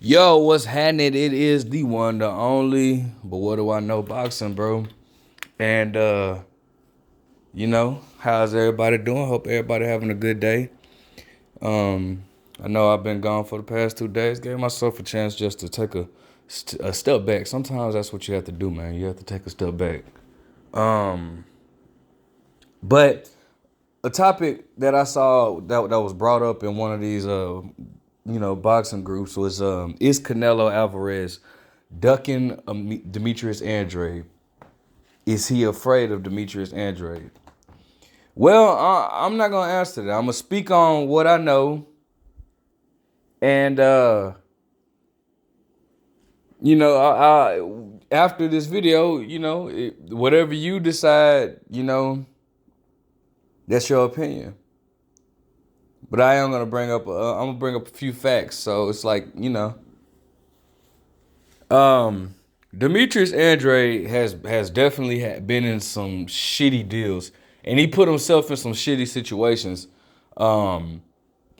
Yo, what's happening? It is the one, the only. But what do I know? Boxing, bro. And how's everybody doing? Hope everybody having a good day. I know I've been gone for the past 2 days. Gave myself a chance just to take a step back. Sometimes that's what you have to do, man. You have to take a step back. But a topic that I saw that was brought up in one of these boxing groups was is Canelo Alvarez ducking Demetrius Andrade? Is he afraid of Demetrius Andrade? Well, I'm not gonna answer that. I'm gonna speak on what I know, and after this video, whatever you decide, that's your opinion. But I am gonna bring up. I'm gonna bring up a few facts. So it's like Demetrius Andrade has definitely been in some shitty deals, and he put himself in some shitty situations.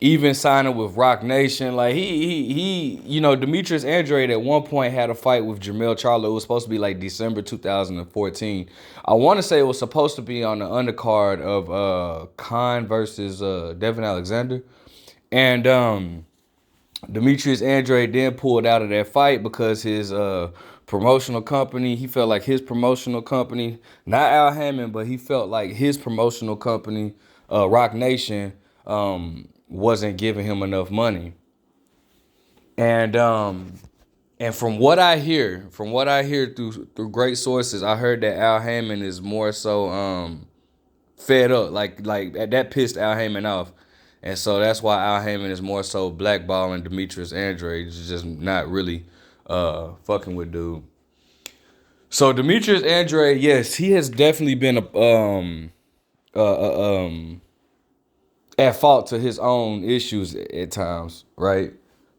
Even signing with Rock Nation, like Demetrius Andrade at one point had a fight with Jermell Charlo. It was supposed to be like December 2014. I want to say it was supposed to be on the undercard of Khan versus Devin Alexander, and Demetrius Andrade then pulled out of that fight because his promotional company, he felt like his promotional company, not Al Hammond, but he felt like his promotional company, Rock Nation, wasn't giving him enough money. And from what I hear through great sources, I heard that Al Hammond is more so fed up, like that pissed Al Hammond off. And so that's why Al Hammond is more so blackballing Demetrius Andrade. He's just not really fucking with dude. So Demetrius Andrade, yes, he has definitely been at fault to his own issues at times, right?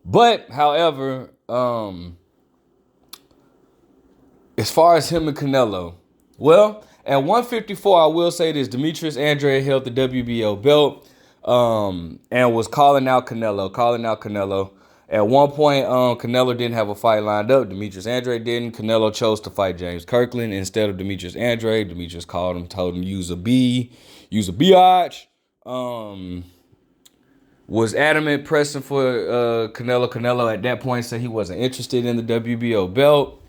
But however, as far as him and Canelo, well, at 154, I will say this: Demetrius Andrade held the WBO belt. And was calling out Canelo. At one point, Canelo didn't have a fight lined up. Demetrius Andrade didn't. Canelo chose to fight James Kirkland instead of Demetrius Andrade. Demetrius called him, told him use a biatch. Was adamant pressing for Canelo. Canelo at that point said he wasn't interested in the WBO belt.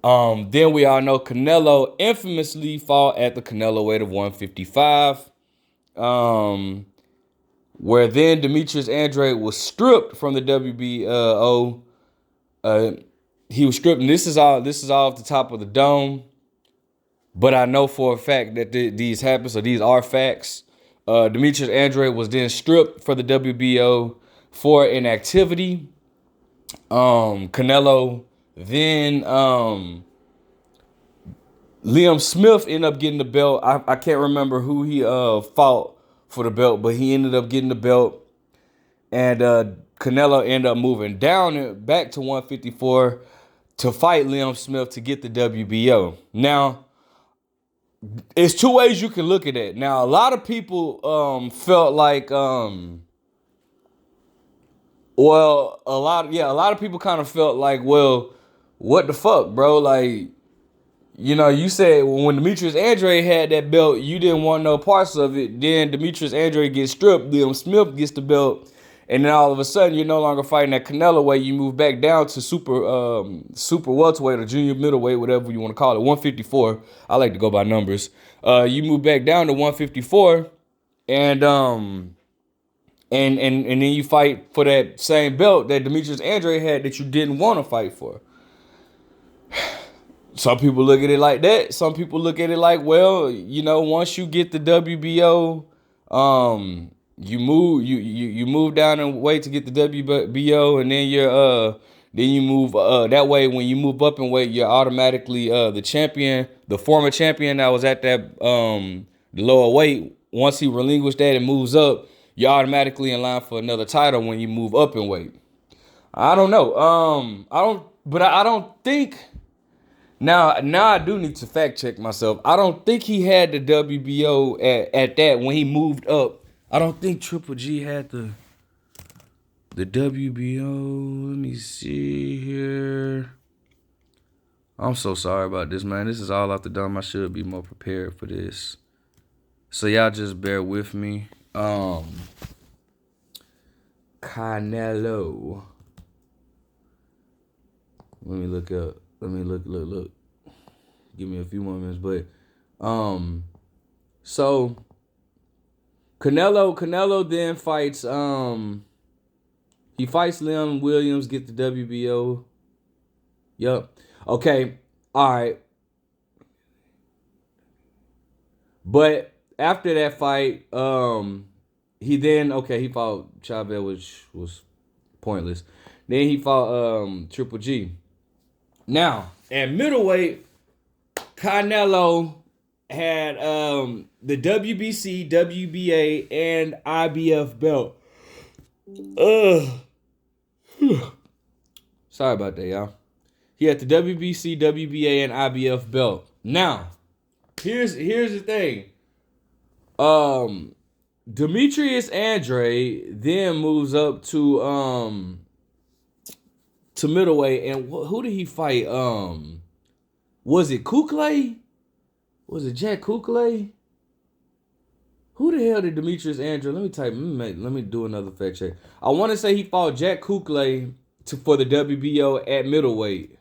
Then we all know Canelo infamously fought at the Canelo weight of 155. Where then Demetrius Andrade was stripped from the WBO. He was stripped, and this is all off the top of the dome. But I know for a fact that these happen, so these are facts. Demetrius Andrade was then stripped for the WBO for inactivity. Canelo then Liam Smith ended up getting the belt. I can't remember who he fought for the belt, but he ended up getting the belt, and Canelo ended up moving down back to 154 to fight Liam Smith to get the WBO. Now, it's two ways you can look at it. Now, a lot of people felt like, a lot of people kind of felt like, well, what the fuck, bro? Like, you said when Demetrius Andrade had that belt, you didn't want no parts of it. Then Demetrius Andrade gets stripped, Liam Smith gets the belt, and then all of a sudden you're no longer fighting that Canelo weight. You move back down to super welterweight or junior middleweight, whatever you want to call it, 154. I like to go by numbers. You move back down to 154, and then you fight for that same belt that Demetrius Andrade had that you didn't want to fight for. Some people look at it like that. Some people look at it like, well, once you get the WBO, you move down in weight to get the WBO, and then you move that way. When you move up in weight, you're automatically the champion, the former champion that was at that the lower weight. Once he relinquished that and moves up, you're automatically in line for another title when you move up in weight. I don't know. I don't think. Now I do need to fact check myself. I don't think he had the WBO at that when he moved up. I don't think Triple G had the WBO. me see here. I'm so sorry about this, man. This is all off the dome. I should be more prepared for this. So y'all just bear with me. Canelo. Let me look up. Let me look. Give me a few more minutes, but so Canelo then fights he fights Leon Williams, get the WBO. Yup. Okay. All right. But after that fight, he fought Chavez, which was pointless. Then he fought Triple G. Now, at middleweight, Canelo had the WBC, WBA, and IBF belt. Sorry about that, y'all. He had the WBC, WBA, and IBF belt. Now, here's the thing. Demetrius Andrade then moves up to middleweight, and who did he fight? Was it Kuklay? Was it Jack Kuklay? Who the hell did Demetrius Andrade? Let me do another fact check. I want to say he fought Jack Kuklay for the WBO at middleweight.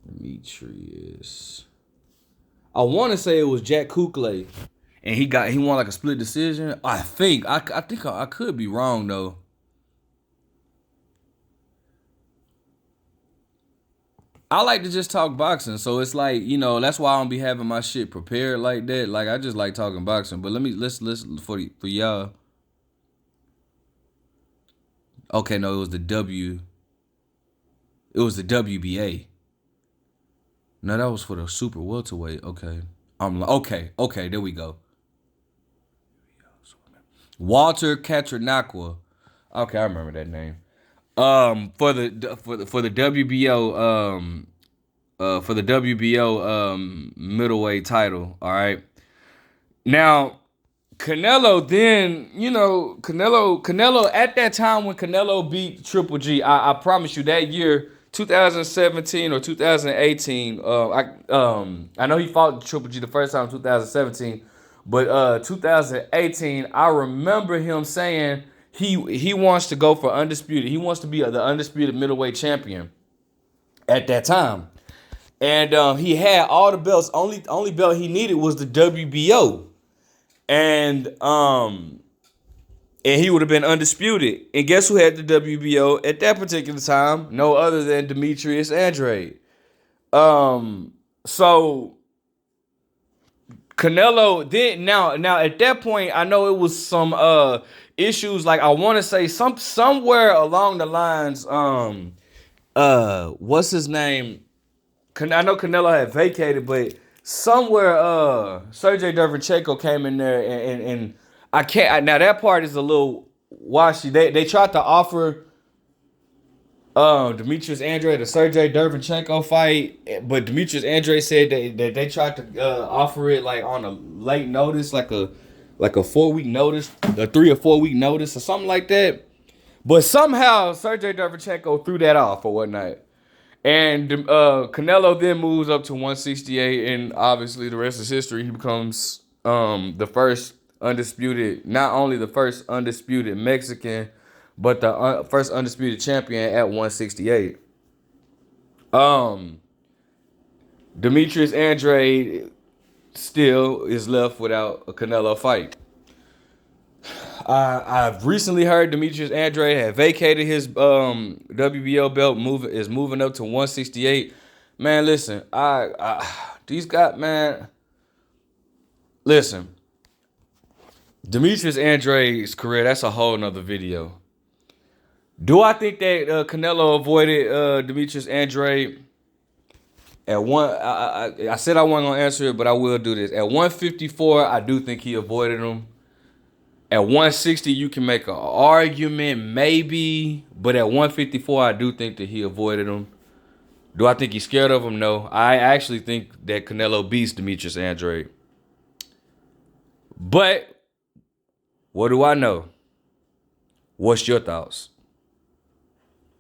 Demetrius. I want to say it was Jack Kuklay, and he won like a split decision. I think I could be wrong though. I like to just talk boxing, so it's like, that's why I don't be having my shit prepared like that. Like, I just like talking boxing. But let's listen for y'all. Okay, no, it was the WBA. No, that was for the super welterweight. Okay. Okay, there we go. Walter Katranakwa. Okay, I remember that name. For the WBO middleweight title. All right. Now, Canelo then, Canelo at that time when Canelo beat Triple G, I promise you that year, 2017 or 2018, I know he fought Triple G the first time in 2017, but 2018, I remember him saying he wants to go for undisputed. He wants to be the undisputed middleweight champion at that time. And he had all the belts. Only belt he needed was the WBO. And he would have been undisputed. And guess who had the WBO at that particular time? No other than Demetrius Andrade. So Canelo then now at that point, I know it was some issues, like I want to say somewhere along the lines, what's his name? I know Canelo had vacated, but somewhere Sergey Derevchenko came in there and I can't. Now that part is a little washy. They tried to offer Demetrius Andrade the Sergey Derevchenko fight, but Demetrius Andrade said that they tried to offer it like on a late notice, like a 4-week notice, a 3 or 4 week notice or something like that. But somehow Sergey Derevchenko threw that off or whatnot. And Canelo then moves up to 168, and obviously the rest is history. He becomes the first undisputed, not only the first undisputed Mexican, but the first undisputed champion at 168. Demetrius Andrade still is left without a Canelo fight. I've recently heard Demetrius Andrade had vacated his WBO belt, is moving up to 168. Man, listen, these guys, man, listen. Demetrius Andrade's career, that's a whole nother video. Do I think that Canelo avoided Demetrius Andrade? At I said I wasn't gonna answer it, but I will do this. At 154, I do think he avoided him. At 160, you can make an argument, maybe. But at 154, I do think that he avoided him. Do I think he's scared of him? No. I actually think that Canelo beats Demetrius Andrade. But what do I know? What's your thoughts?